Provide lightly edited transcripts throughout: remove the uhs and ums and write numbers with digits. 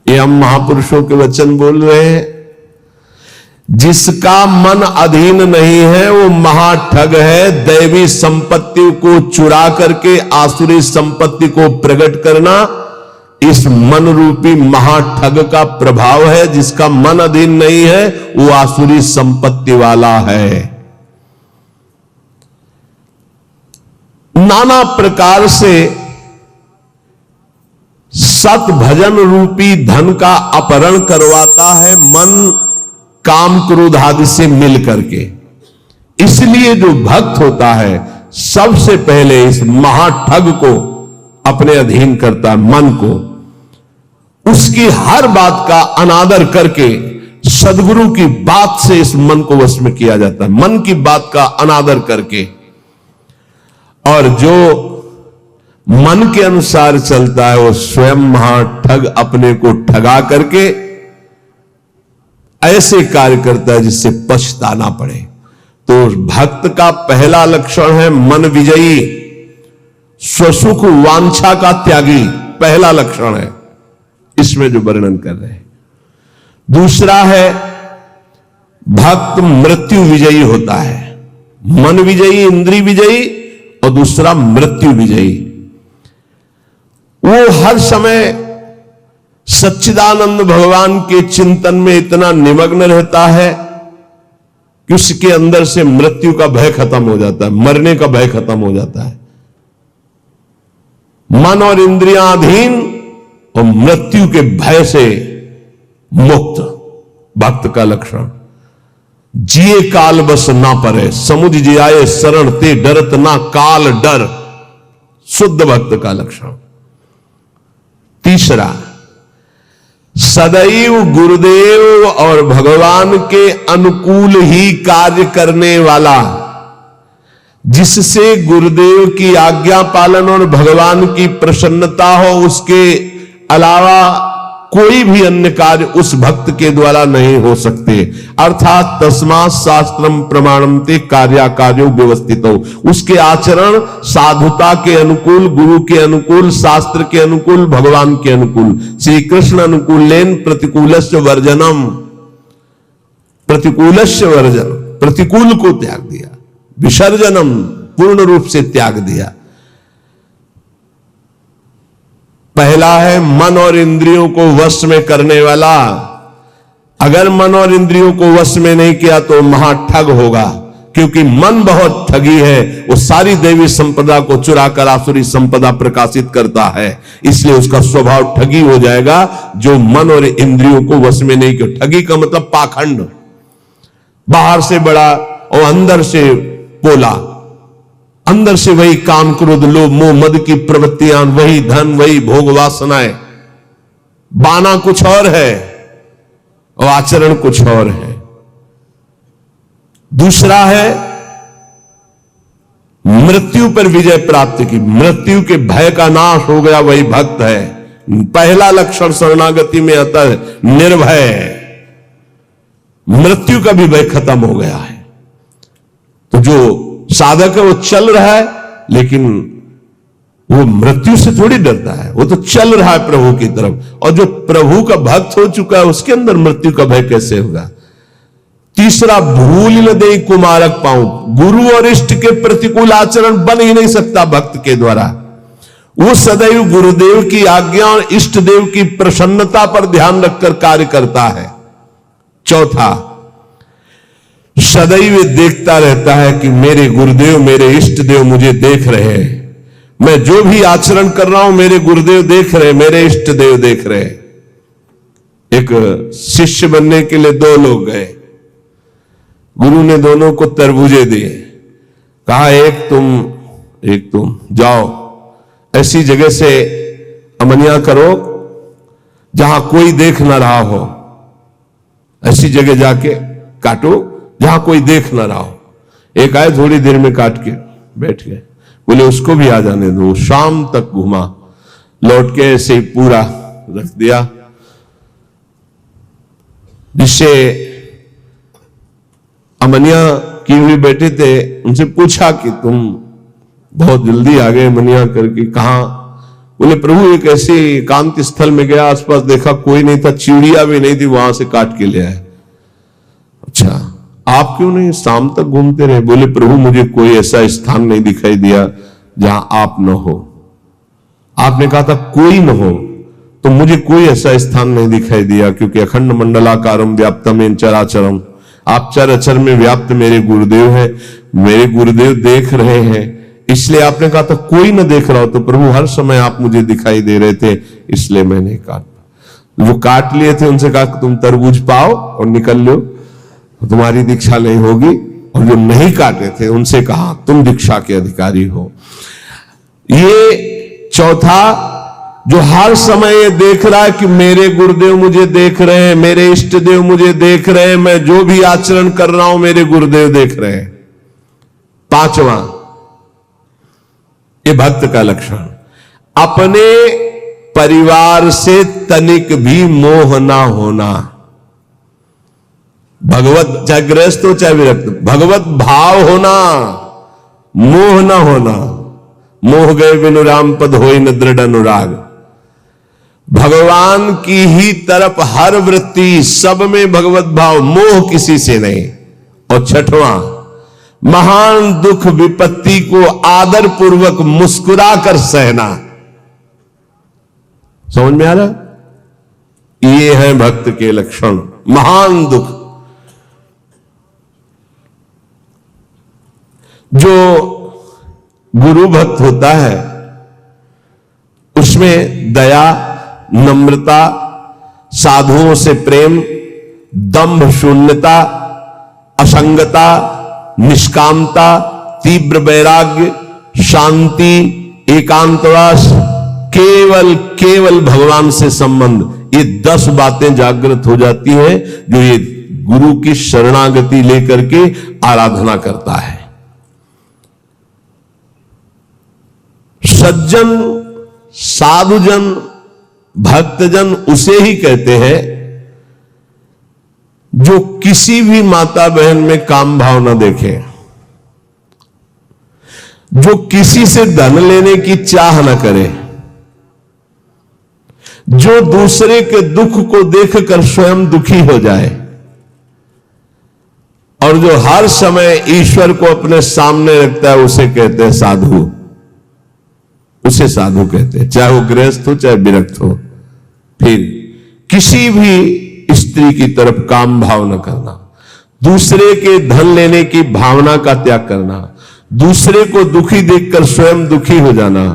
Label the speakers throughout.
Speaker 1: ये हम महापुरुषों के वचन बोल रहे हैं। जिसका मन अधीन नहीं है वो महाठग है। दैवी संपत्ति को चुरा करके आसुरी संपत्ति को प्रकट करना इस मन रूपी महाठग का प्रभाव है। जिसका मन अधीन नहीं है वो आसुरी संपत्ति वाला है। नाना प्रकार से सत भजन रूपी धन का अपहरण करवाता है मन काम क्रोध आदि से मिल करके। इसलिए जो भक्त होता है सबसे पहले इस महाठग को अपने अधीन करता है, मन को। उसकी हर बात का अनादर करके सदगुरु की बात से इस मन को वश में किया जाता है, मन की बात का अनादर करके। और जो मन के अनुसार चलता है वो स्वयं महाठग अपने को ठगा करके ऐसे कार्य करता है जिससे पछताना पड़े। तो भक्त का पहला लक्षण है मन विजयी, स्वसुख वांछा का त्यागी, पहला लक्षण है इसमें जो वर्णन कर रहे हैं। दूसरा है भक्त मृत्यु विजयी होता है, मन विजयी, इंद्रिय विजयी, और दूसरा मृत्यु विजयी। वो हर समय सच्चिदानंद भगवान के चिंतन में इतना निमग्न रहता है कि उसके अंदर से मृत्यु का भय खत्म हो जाता है, मरने का भय खत्म हो जाता है। मन और इंद्रियां अधीन और मृत्यु के भय से मुक्त, भक्त का लक्षण। जिए काल बस ना परे, समुझ जियाए शरण ते डरत ना काल डर, शुद्ध भक्त का लक्षण। तीसरा, सदैव गुरुदेव और भगवान के अनुकूल ही कार्य करने वाला, जिससे गुरुदेव की आज्ञा पालन और भगवान की प्रसन्नता हो, उसके अलावा कोई भी अन्य कार्य उस भक्त के द्वारा नहीं हो सकते। अर्थात तस्मात् शास्त्रम प्रमाणम ते कार्याकार्यो व्यवस्थित हो, उसके आचरण साधुता के अनुकूल, गुरु के अनुकूल, शास्त्र के अनुकूल, भगवान के अनुकूल। श्री कृष्ण अनुकूलेन प्रतिकूलस्य वर्जनम, प्रतिकूलस्य वर्जन, प्रतिकूल को त्याग दिया, विसर्जनम पूर्ण रूप से त्याग दिया। पहला है मन और इंद्रियों को वश में करने वाला। अगर मन और इंद्रियों को वश में नहीं किया तो महाठग होगा, क्योंकि मन बहुत ठगी है। वो सारी देवी संपदा को चुराकर आसुरी संपदा प्रकाशित करता है, इसलिए उसका स्वभाव ठगी हो जाएगा। जो मन और इंद्रियों को वश में नहीं किया, ठगी का मतलब पाखंड, बाहर से बड़ा और अंदर से पोला, अंदर से वही काम क्रोध लोभ मोह मद की प्रवृत्तियां, वही धन, वही भोग वासनाएं। बाना कुछ और है और आचरण कुछ और है। दूसरा है मृत्यु पर विजय प्राप्त की, मृत्यु के भय का नाश हो गया, वही भक्त है। पहला लक्षण शरणागति में आता है निर्भय, मृत्यु का भी भय खत्म हो गया है। तो जो साधक है वो चल रहा है, लेकिन वो मृत्यु से थोड़ी डरता है, वो तो चल रहा है प्रभु की तरफ। और जो प्रभु का भक्त हो चुका है उसके अंदर मृत्यु का भय कैसे होगा। तीसरा, भूल न दे कुमारक पाऊं, गुरु और इष्ट के प्रतिकूल आचरण बन ही नहीं सकता भक्त के द्वारा। वो सदैव गुरुदेव की आज्ञा और इष्ट देव की प्रसन्नता पर ध्यान रखकर कार्य करता है। चौथा, सदैव देखता रहता है कि मेरे गुरुदेव, मेरे इष्ट देव मुझे देख रहे हैं, मैं जो भी आचरण कर रहा हूं मेरे गुरुदेव देख रहे, मेरे इष्ट देव देख रहे। एक शिष्य बनने के लिए दो लोग गए, गुरु ने दोनों को तरबूजे दिए, कहा एक तुम जाओ ऐसी जगह से अमनिया करो जहां कोई देख ना रहा हो, ऐसी जगह जाके काटो जहां कोई देख ना रहा हो। एक आए थोड़ी देर में काट के बैठ गए, बोले उसको भी आ जाने दो। शाम तक घुमा, लौट के ऐसे ही पूरा रख दिया, जिससे अमनिया की हुई बैठे थे उनसे पूछा कि तुम बहुत जल्दी आ गए मनिया करके, कहां? बोले प्रभु एक ऐसे एकांत स्थल में गया, आसपास देखा कोई नहीं था, चिड़िया भी नहीं थी, वहां से काट के ले आए। अच्छा आप क्यों नहीं शाम तक घूमते रहे? बोले प्रभु मुझे कोई ऐसा स्थान नहीं दिखाई दिया जहां आप न हो। आपने कहा था कोई न हो, तो मुझे कोई ऐसा स्थान नहीं दिखाई दिया, क्योंकि अखंड मंडलाकारम व्याप्तम इन चराचरम, आप चराचर में व्याप्त मेरे गुरुदेव हैं, मेरे गुरुदेव देख रहे हैं, इसलिए आपने कहा था कोई न देख रहा हो, तो प्रभु हर समय आप मुझे दिखाई दे रहे थे, इसलिए मैं नहीं काट। जो काट लिए थे उनसे कहा तुम तरबूज पाओ और निकल लो, तुम्हारी दीक्षा नहीं होगी। और जो नहीं काटे थे उनसे कहा तुम दीक्षा के अधिकारी हो। ये चौथा, जो हर समय ये देख रहा है कि मेरे गुरुदेव मुझे देख रहे हैं, मेरे इष्ट देव मुझे देख रहे हैं, मैं जो भी आचरण कर रहा हूं मेरे गुरुदेव देख रहे हैं। पांचवा, ये भक्त का लक्षण, अपने परिवार से तनिक भी मोह ना होना। भगवत, चाहे गृहस्थ हो चाहे विरक्त, भगवत भाव होना, मोह ना होना। मोह गए बिनु राम पद होई न दृढ़ अनुराग। भगवान की ही तरफ हर वृत्ति, सब में भगवत भाव, मोह किसी से नहीं। और छठवां, महान दुख विपत्ति को आदर पूर्वक मुस्कुरा कर सहना। समझ में आ रहा? ये है भक्त के लक्षण। महान दुख, जो गुरु भक्त होता है उसमें दया, नम्रता, साधुओं से प्रेम, दंभ शून्यता, असंगता, निष्कामता, तीव्र वैराग्य, शांति, एकांतवास, केवल भगवान से संबंध, ये 10 बातें जागृत हो जाती हैं जो ये गुरु की शरणागति लेकर के आराधना करता है। सज्जन, साधुजन, भक्तजन उसे ही कहते हैं जो किसी भी माता बहन में काम भाव न देखे, जो किसी से धन लेने की चाह न करे, जो दूसरे के दुख को देखकर स्वयं दुखी हो जाए, और जो हर समय ईश्वर को अपने सामने रखता है, उसे कहते हैं साधु। उसे साधु कहते हैं, चाहे वो गृहस्थ हो चाहे विरक्त हो। फिर किसी भी स्त्री की तरफ काम भाव न करना, दूसरे के धन लेने की भावना का त्याग करना, दूसरे को दुखी देखकर स्वयं दुखी हो जाना,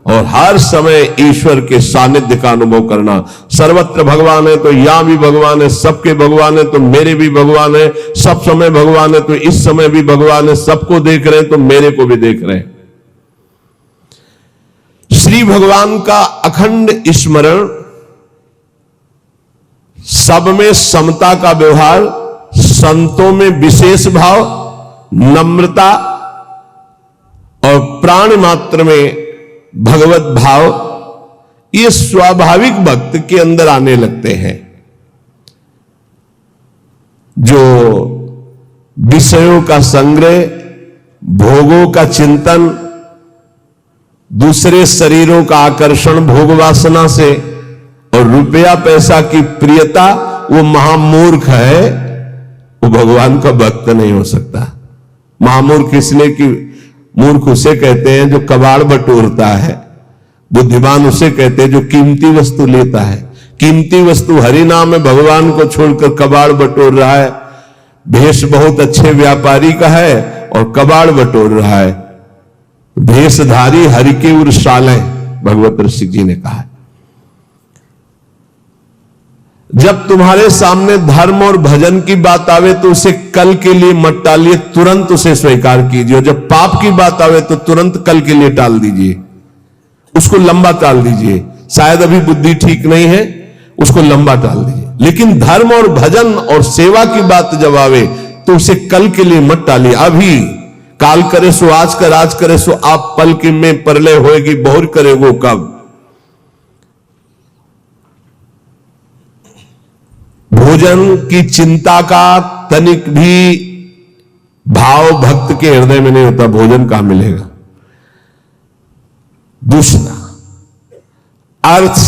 Speaker 1: और हर समय ईश्वर के सानिध्य का अनुभव करना। सर्वत्र भगवान है तो यहां भी भगवान है, सबके भगवान है तो मेरे भी भगवान है, सब समय भगवान है तो इस समय भी भगवान है, सबको देख रहे हैं तो मेरे को भी देख रहे हैं। श्री भगवान का अखंड स्मरण, सब में समता का व्यवहार, संतों में विशेष भाव, नम्रता और प्राण मात्र में भगवत भाव, ये स्वाभाविक भक्त के अंदर आने लगते हैं। जो विषयों का संग्रह, भोगों का चिंतन, दूसरे शरीरों का आकर्षण भोग वासना से, और रुपया पैसा की प्रियता, वो महामूर्ख है, वो भगवान का भक्त नहीं हो सकता। महामूर्ख इसलिए कि मूर्ख उसे कहते हैं जो कबाड़ बटोरता है, बुद्धिमान उसे कहते हैं जो कीमती वस्तु लेता है। कीमती वस्तु हरि नाम में भगवान को छोड़कर कबाड़ बटोर रहा है। भेष बहुत अच्छे व्यापारी का है और कबाड़ बटोर रहा है। भेषधारी हरि के उर शाले, भगवत ऋषि जी ने कहा है। जब तुम्हारे सामने धर्म और भजन की बात आवे तो उसे कल के लिए मत टालिए, तुरंत उसे स्वीकार कीजिए। जब पाप की बात आवे तो तुरंत कल के लिए टाल दीजिए, उसको लंबा टाल दीजिए। शायद अभी बुद्धि ठीक नहीं है, उसको लंबा टाल दीजिए। लेकिन धर्म और भजन और सेवा की बात जब आवे तो उसे कल के लिए मत टालिए। अभी काल करे सो आज कर, आज करे सो आप पल के में परलय होएगी, बहुर करेगो कब। भोजन की चिंता का तनिक भी भाव भक्त के हृदय में नहीं होता, भोजन कहां मिलेगा। दूसरा, अर्थ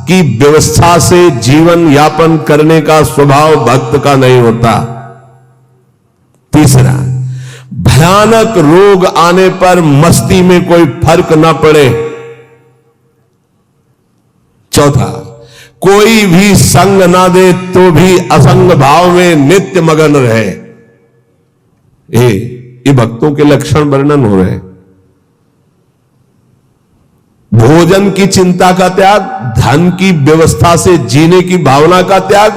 Speaker 1: की व्यवस्था से जीवन यापन करने का स्वभाव भक्त का नहीं होता। तीसरा, भयानक रोग आने पर मस्ती में कोई फर्क ना पड़े। चौथा, कोई भी संग ना दे तो भी असंग भाव में नित्य मगन रहे। ये भक्तों के लक्षण वर्णन हो रहे हैं। भोजन की चिंता का त्याग, धन की व्यवस्था से जीने की भावना का त्याग,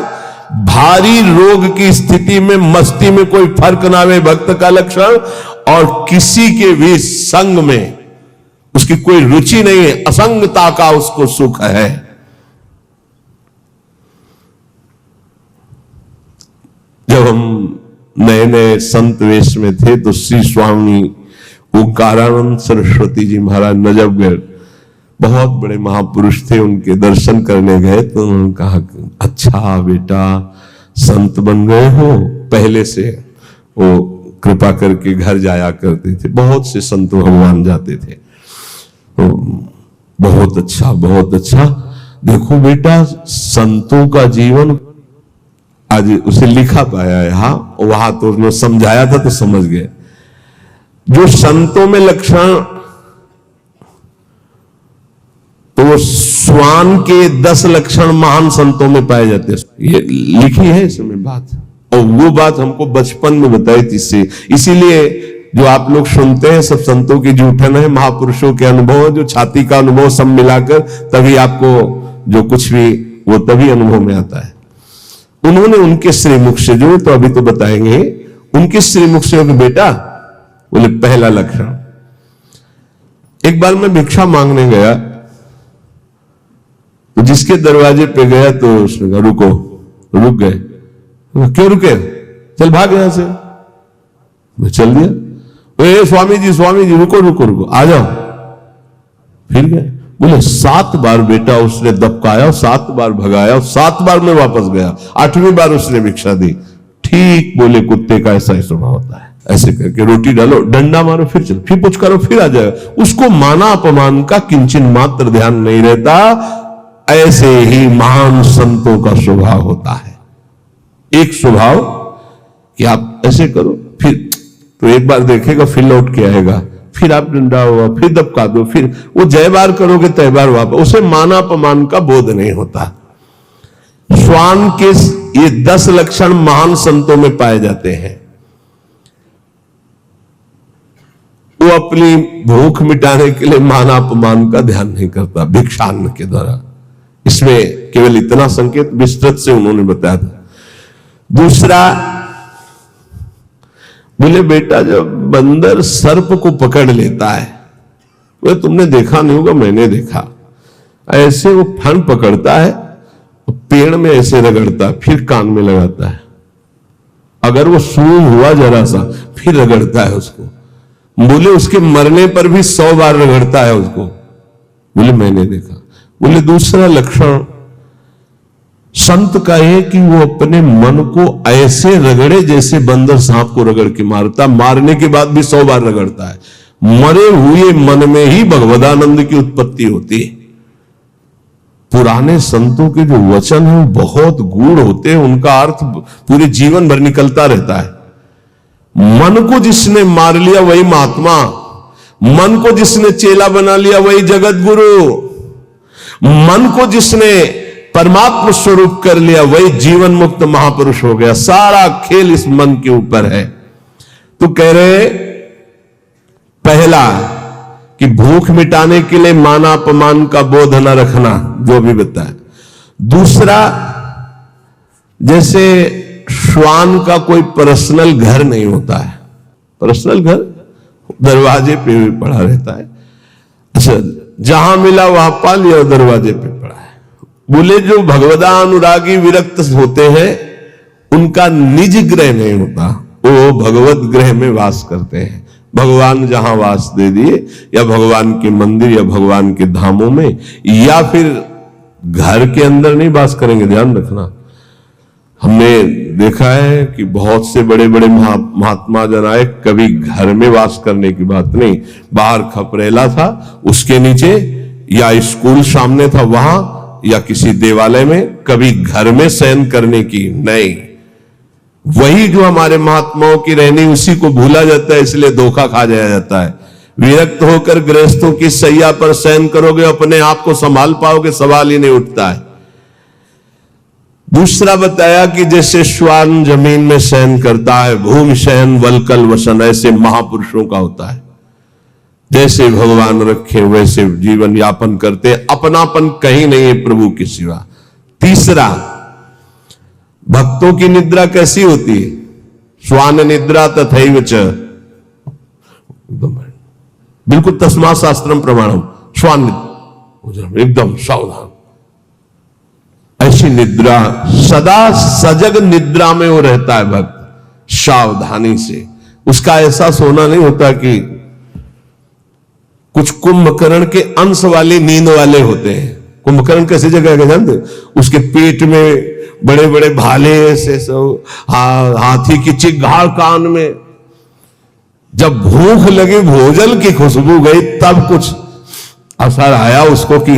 Speaker 1: भारी रोग की स्थिति में मस्ती में कोई फर्क ना आवे भक्त का लक्षण, और किसी के भी संग में उसकी कोई रुचि नहीं है, असंगता का उसको सुख है। जब हम नए नए संत वेश में थे तो श्री स्वामी ओंकारानंद सरस्वती जी महाराज नजफगढ़, बहुत बड़े महापुरुष थे, उनके दर्शन करने गए तो उन्होंने कहा, अच्छा बेटा संत बन गए हो। पहले से वो कृपा करके घर जाया करते थे, बहुत से संत भगवान जाते थे। तो बहुत अच्छा, बहुत अच्छा। देखो बेटा, संतों का जीवन आज उसे लिखा पाया है, हाँ वहां तो उसने समझाया था तो समझ गए। जो संतों में लक्षण, तो वो स्वान के 10 लक्षण महान संतों में पाए जाते हैं। ये लिखी है इसमें बात, और वो बात हमको बचपन में बताई थी। इसीलिए जो आप लोग सुनते हैं सब संतों की जूठन है, महापुरुषों के अनुभव, जो छाती का अनुभव सब मिलाकर तभी आपको जो कुछ भी वो तभी अनुभव में आता है। उन्होंने उनके श्रीमुख से, जो तो अभी तो बताएंगे, उनके श्रीमुख से कि बेटा, बोले पहला लक्षण, एक बार मैं भिक्षा मांगने गया तो जिसके दरवाजे पे गया तो उसने कहा रुको, रुक गए। क्यों रुके? चल भाग यहां से। मैं चल दिया। स्वामी जी रुको रुको रुको, आ जाओ। फिर गए, बोले 7 बार बेटा उसने दबकाया, 7 बार भगाया, 7 बार मैं वापस गया, 8वीं बार उसने भिक्षा दी। ठीक बोले, कुत्ते का ऐसा ही स्वभाव होता है, ऐसे करके रोटी डालो, डंडा मारो, फिर चलो, फिर पुचकारो, फिर आ जाएगा। उसको माना अपमान का किंचन मात्र ध्यान नहीं रहता। ऐसे ही महान संतों का स्वभाव होता है। एक स्वभाव कि आप ऐसे करो, फिर तो एक बार देखेगा, फिर लौट के आएगा, फिर आप डंडा हुआ, फिर दबका दो, फिर वो जय बार करोगे तय बार वापस। उसे माना अपमान का बोध नहीं होता। स्वान के ये 10 लक्षण महान संतों में पाए जाते हैं। वो अपनी भूख मिटाने के लिए माना अपमान का ध्यान नहीं करता भिक्षान्न के द्वारा। इसमें केवल इतना संकेत विस्तृत से उन्होंने बताया था। दूसरा, बोले बेटा, जब बंदर सर्प को पकड़ लेता है, वो तुमने देखा नहीं होगा, मैंने देखा, ऐसे वो फन पकड़ता है, पेड़ में ऐसे रगड़ता है, फिर कान में लगाता है। अगर वो सूंघ हुआ जरा सा, फिर रगड़ता है उसको। बोले उसके मरने पर भी 100 बार रगड़ता है उसको। बोले मैंने देखा। बोले दूसरा लक्षण संत का है कि वो अपने मन को ऐसे रगड़े जैसे बंदर सांप को रगड़ के मारता, मारने के बाद भी 100 बार रगड़ता है। मरे हुए मन में ही भगवदानंद की उत्पत्ति होती है। पुराने संतों के जो वचन है वो बहुत गूढ़ होते हैं, उनका अर्थ पूरे जीवन भर निकलता रहता है। मन को जिसने मार लिया वही महात्मा, मन को जिसने चेला बना लिया वही जगत गुरु, मन को जिसने परमात्मा स्वरूप कर लिया वही जीवन मुक्त महापुरुष हो गया। सारा खेल इस मन के ऊपर है। तो कह रहे पहला कि भूख मिटाने के लिए माना अपमान का बोध न रखना, जो भी बताया। दूसरा, जैसे श्वान का कोई पर्सनल घर नहीं होता है, पर्सनल घर दरवाजे पे भी पड़ा रहता है। अच्छा, जहां मिला वहां पा लिया, दरवाजे पे पड़ा है। बोले जो भगवदानुरागी विरक्त होते हैं उनका निज ग्रह नहीं होता, वो भगवत ग्रह में वास करते हैं। भगवान जहां वास दे दिए, या भगवान के मंदिर या भगवान के धामों में, या फिर घर के अंदर नहीं वास करेंगे। ध्यान रखना, हमने देखा है कि बहुत से बड़े बड़े महात्मा जन आए, कभी घर में वास करने की बात नहीं। बाहर खपरेला था, उसके नीचे या स्कूल सामने था वहां, या किसी देवालय में, कभी घर में शयन करने की नहीं। वही जो हमारे महात्माओं की रहनी, उसी को भूला जाता है, इसलिए धोखा खा जाया जाता है। विरक्त होकर गृहस्थों की सैया पर शयन करोगे, अपने आप को संभाल पाओगे? सवाल ही नहीं उठता है। दूसरा बताया कि जैसे श्वान जमीन में शयन करता है, भूमि शयन वलकल वसन, ऐसे महापुरुषों का होता है। जैसे भगवान रखे वैसे जीवन यापन करते, अपनापन कहीं नहीं है प्रभु के सिवा। तीसरा, भक्तों की निद्रा कैसी होती है? श्वान निद्रा तथैव च, बिल्कुल तस्मा शास्त्रम प्रमाणम, श्वान एकदम सावधान, ऐसी निद्रा, सदा सजग निद्रा में वो रहता है भक्त, सावधानी से। उसका ऐसा सोना नहीं होता कि कुछ कुंभकर्ण के अंश वाले नींद वाले होते हैं। कुंभकर्ण कैसी जगह है जानते? उसके पेट में बड़े बड़े भाले ऐसे सब, हाथी की चिघाड़ कान में। जब भूख लगी, भोजन की खुशबू गई, तब कुछ असर आया उसको कि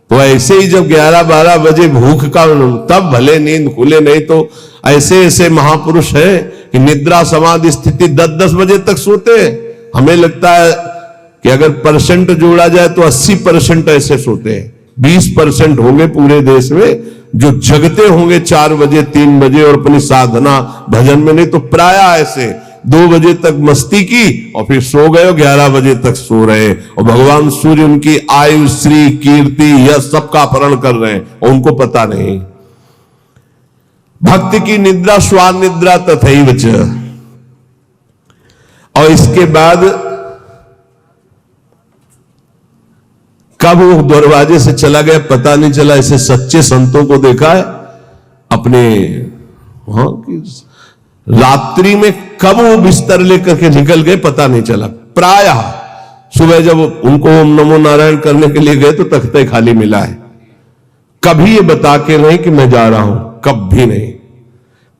Speaker 1: तो ऐसे ही जब 11-12 बजे भूख का, तब भले नींद खुले, नहीं तो ऐसे ऐसे महापुरुष है कि निद्रा समाधि स्थिति 10-10 बजे तक सोते हैं। हमें लगता है कि अगर परसेंट जोड़ा जाए तो 80% ऐसे सोते हैं। 20% होंगे पूरे देश में जो जगते होंगे 4 बजे 3 बजे और अपनी साधना भजन में, नहीं तो प्राय ऐसे 2 बजे तक मस्ती की और फिर सो गए, 11 बजे तक सो रहे, और भगवान सूर्य उनकी आयु श्री कीर्ति यह सबका अपहरण कर रहे हैं और उनको पता नहीं। भक्ति की निद्रा श्वान निद्रा तथैव च। और इसके बाद कब वो दरवाजे से चला गया पता नहीं चला। ऐसे सच्चे संतों को देखा है अपने वहां की, रात्रि में कब वो बिस्तर लेकर के निकल गए पता नहीं चला। प्रायः सुबह जब उनको ओम नमो नारायण करने के लिए गए तो तख्ते खाली मिला है। कभी ये बता के नहीं कि मैं जा रहा हूं, कभी नहीं।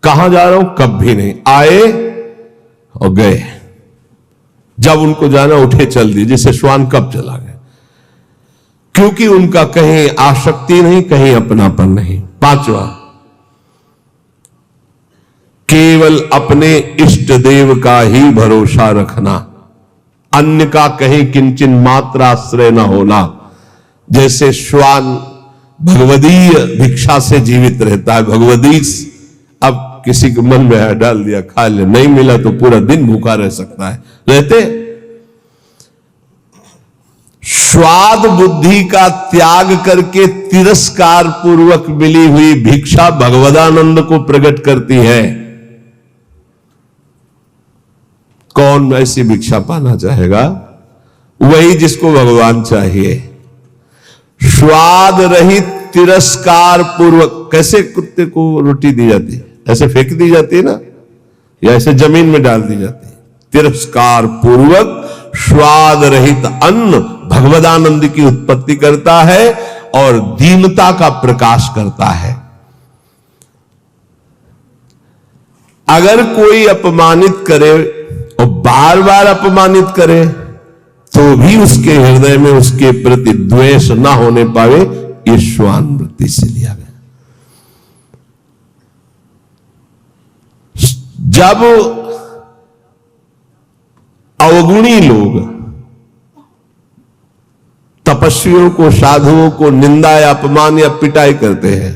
Speaker 1: कहां जा रहा हूं, कभी नहीं। आए और गए, जब उनको जाना उठे चल दिए, जैसे श्वान कब चला गया। क्योंकि उनका कहीं आसक्ति नहीं, कहीं अपनापन नहीं। पांचवा, केवल अपने इष्ट देव का ही भरोसा रखना, अन्य का कहीं किंचन मात्र आश्रय न होना। जैसे श्वान भगवदीय भिक्षा से जीवित रहता है, भगवदीश, अब किसी के मन में डाल दिया खा ले, नहीं मिला तो पूरा दिन भूखा रह सकता है, रहते। स्वाद बुद्धि का त्याग करके तिरस्कार पूर्वक मिली हुई भिक्षा भगवदानंद को प्रकट करती है। कौन ऐसी भिक्षा पाना चाहेगा? वही जिसको भगवान चाहिए। स्वाद रहित तिरस्कार पूर्वक, कैसे कुत्ते को रोटी दी जाती है, ऐसे फेंक दी जाती है ना, या ऐसे जमीन में डाल दी जाती है। तिरस्कार पूर्वक स्वाद रहित अन्न भगवदानंद की उत्पत्ति करता है और दीनता का प्रकाश करता है। अगर कोई अपमानित करे और बार बार अपमानित करे तो भी उसके हृदय में उसके प्रति द्वेष ना होने पावे, ये श्वान वृत्ति से लिया गया। जब अवगुणी लोग तपस्वियों को, साधुओं को निंदा या अपमान या पिटाई करते हैं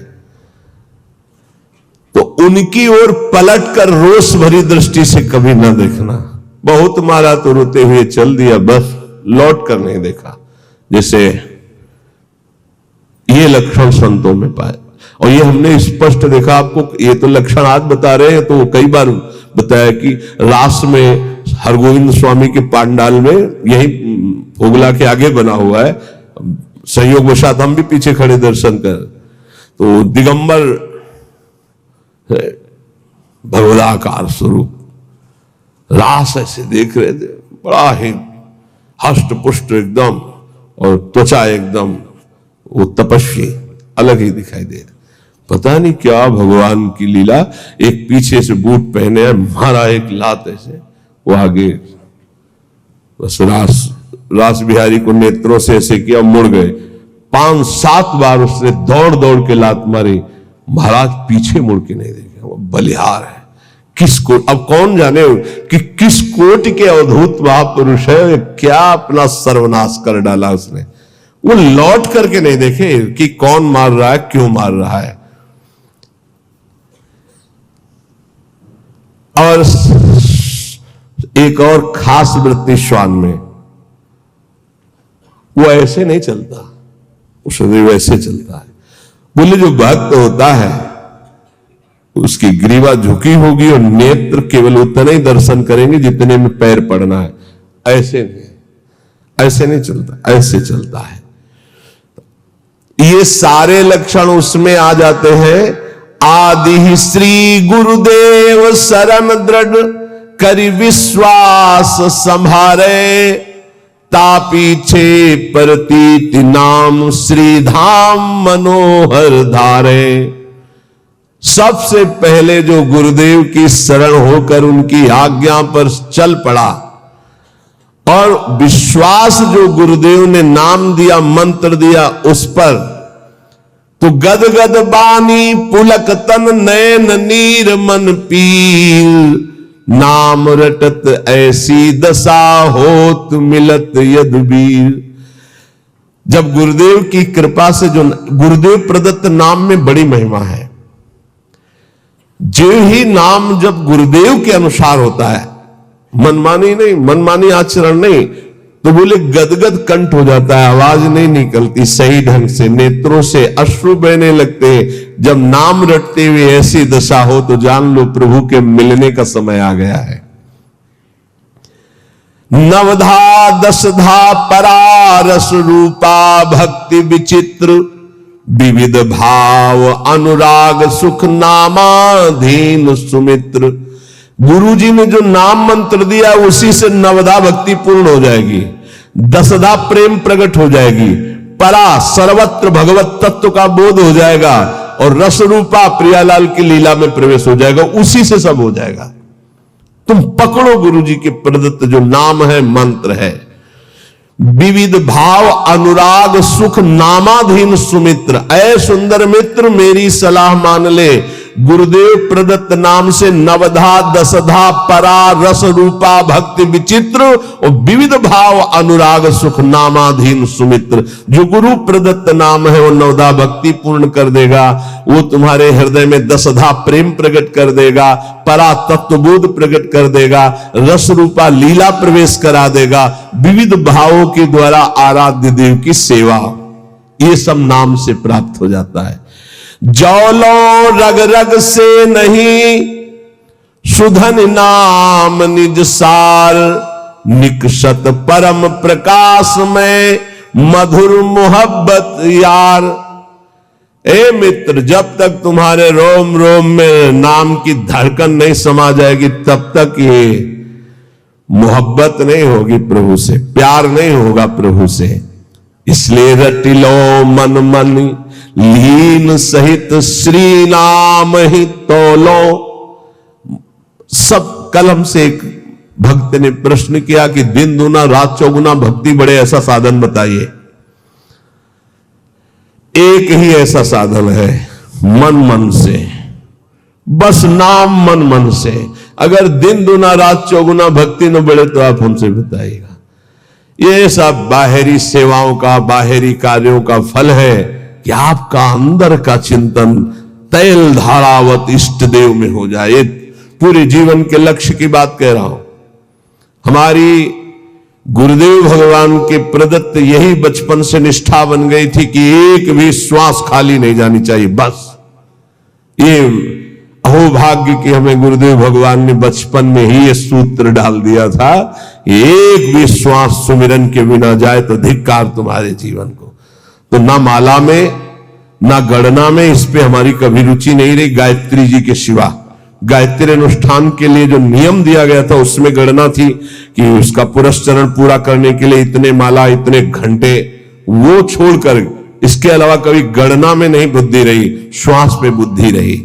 Speaker 1: तो उनकी ओर पलट कर रोष भरी दृष्टि से कभी न देखना। बहुत मारा तो रोते हुए चल दिया, बस लौट कर नहीं देखा। जैसे ये लक्षण संतों में पाए, और ये हमने स्पष्ट देखा। आपको ये तो लक्षण आज बता रहे हैं, तो कई बार बताया कि रास में हरगोविंद स्वामी के पांडाल में, यही ओगला के आगे बना हुआ है, संयोग वशात हम भी पीछे खड़े दर्शन कर, तो दिगंबर भगवदाकार स्वरूप रास ऐसे देख रहे थे, बड़ा ही हष्ट पुष्ट एकदम, और त्वचा एकदम, वो तपस्वी अलग ही दिखाई दे रहा। पता नहीं क्या भगवान की लीला। एक पीछे से बूट पहने, मारा एक लात ऐसे, वो आगे, बस रास रास बिहारी को नेत्रों से ऐसे किया, मुड़ गए। 5-7 बार उसने दौड़ दौड़ के लात मारी, महाराज पीछे मुड़ के नहीं देखे। वो बलिहार है, किसको अब कौन जाने कि किस कोट के अवधूत महापुरुष है, क्या अपना सर्वनाश कर डाला उसने। वो लौट करके नहीं देखे कि कौन मार रहा है, क्यों मार रहा है। और एक और खास वृत्ति श्वान में, वो ऐसे नहीं चलता, वो शरीर वैसे चलता है। बोले जो भक्त होता है उसकी ग्रीवा झुकी होगी और नेत्र केवल उतने ही दर्शन करेंगे जितने में पैर पड़ना है। ऐसे नहीं चलता, ऐसे चलता है। ये सारे लक्षण उसमें आ जाते हैं। आदि श्री गुरुदेव शरण दृढ़ करि विश्वास संभारे, तापीछे प्रतीत नाम श्री धाम मनोहर धारे। सबसे पहले जो गुरुदेव की शरण होकर उनकी आज्ञा पर चल पड़ा और विश्वास जो गुरुदेव ने नाम दिया, मंत्र दिया उस पर, तो गदगद बानी पुलक तन नयन नीर मन पीर, नाम रटत ऐसी दशा होत मिलत यदुबीर। जब गुरुदेव की कृपा से, जो गुरुदेव प्रदत्त नाम में बड़ी महिमा है। जो ही नाम जब गुरुदेव के अनुसार होता है, मनमानी नहीं, मनमानी आचरण नहीं, तो बोले गदगद कंठ हो जाता है, आवाज नहीं निकलती सही ढंग से, नेत्रों से अश्रु बहने लगते हैं। जब नाम रटते हुए ऐसी दशा हो तो जान लो प्रभु के मिलने का समय आ गया है। नवधा दशधा परा रस रूपा भक्ति विचित्र, विविध भाव अनुराग सुख नामाधीन सुमित्र। गुरु जी ने जो नाम मंत्र दिया उसी से नवधा भक्ति पूर्ण हो जाएगी, दसधा प्रेम प्रकट हो जाएगी, परा सर्वत्र भगवत तत्व का बोध हो जाएगा और रस रूपा प्रियालाल की लीला में प्रवेश हो जाएगा। उसी से सब हो जाएगा। तुम पकड़ो गुरु जी के प्रदत्त जो नाम है, मंत्र है। विविध भाव अनुराग सुख नामाधीन सुमित्र। ऐ सुंदर मित्र मेरी सलाह मान ले, गुरुदेव प्रदत्त नाम से नवधा दसधा परा रस रूपा भक्ति विचित्र और विविध भाव अनुराग सुख नामाधीन सुमित्र। जो गुरु प्रदत्त नाम है वो नवधा भक्ति पूर्ण कर देगा, वो तुम्हारे हृदय में दसधा प्रेम प्रकट कर देगा, परा तत्वबोध प्रकट कर देगा, रस रूपा लीला प्रवेश करा देगा, विविध भावों के द्वारा आराध्य देव की सेवा, ये सब नाम से प्राप्त हो जाता है। जौलों रग रग से नहीं सुधन नाम निज सार, निकषत परम प्रकाश में मधुर मोहब्बत यार। ए मित्र, जब तक तुम्हारे रोम रोम में नाम की धड़कन नहीं समा जाएगी तब तक ये मोहब्बत नहीं होगी प्रभु से, प्यार नहीं होगा प्रभु से। इसलिए रटिलो मन मन लीन सहित श्री नाम ही तोलो। सब कलम से एक भक्त ने प्रश्न किया कि दिन दूना रात चौगुना भक्ति बढ़े, ऐसा साधन बताइए। एक ही ऐसा साधन है, मन मन से, बस नाम मन मन से। अगर दिन दूना रात चौगुना भक्ति न बढ़े तो आप हमसे बताइएगा। ये सब बाहरी सेवाओं का, बाहरी कार्यों का फल है कि आपका अंदर का चिंतन तैल धारावत इष्ट देव में हो जाए। ये पूरे जीवन के लक्ष्य की बात कह रहा हूं। हमारी गुरुदेव भगवान के प्रदत्त यही बचपन से निष्ठा बन गई थी कि एक भी श्वास खाली नहीं जानी चाहिए। बस ये अहोभाग्य कि हमें गुरुदेव भगवान ने बचपन में ही ये सूत्र डाल दिया था, एक भी श्वास सुमिरन के बिना जाए तो धिक्कार तुम्हारे जीवन को। तो ना माला में ना गणना में इस पे हमारी कभी रुचि नहीं रही, गायत्री जी के सिवा। गायत्री अनुष्ठान के लिए जो नियम दिया गया था उसमें गणना थी कि उसका पुरस्चरण पूरा करने के लिए इतने माला, इतने घंटे, वो छोड़कर इसके अलावा कभी गणना में नहीं बुद्धि रही, श्वास पे बुद्धि रही।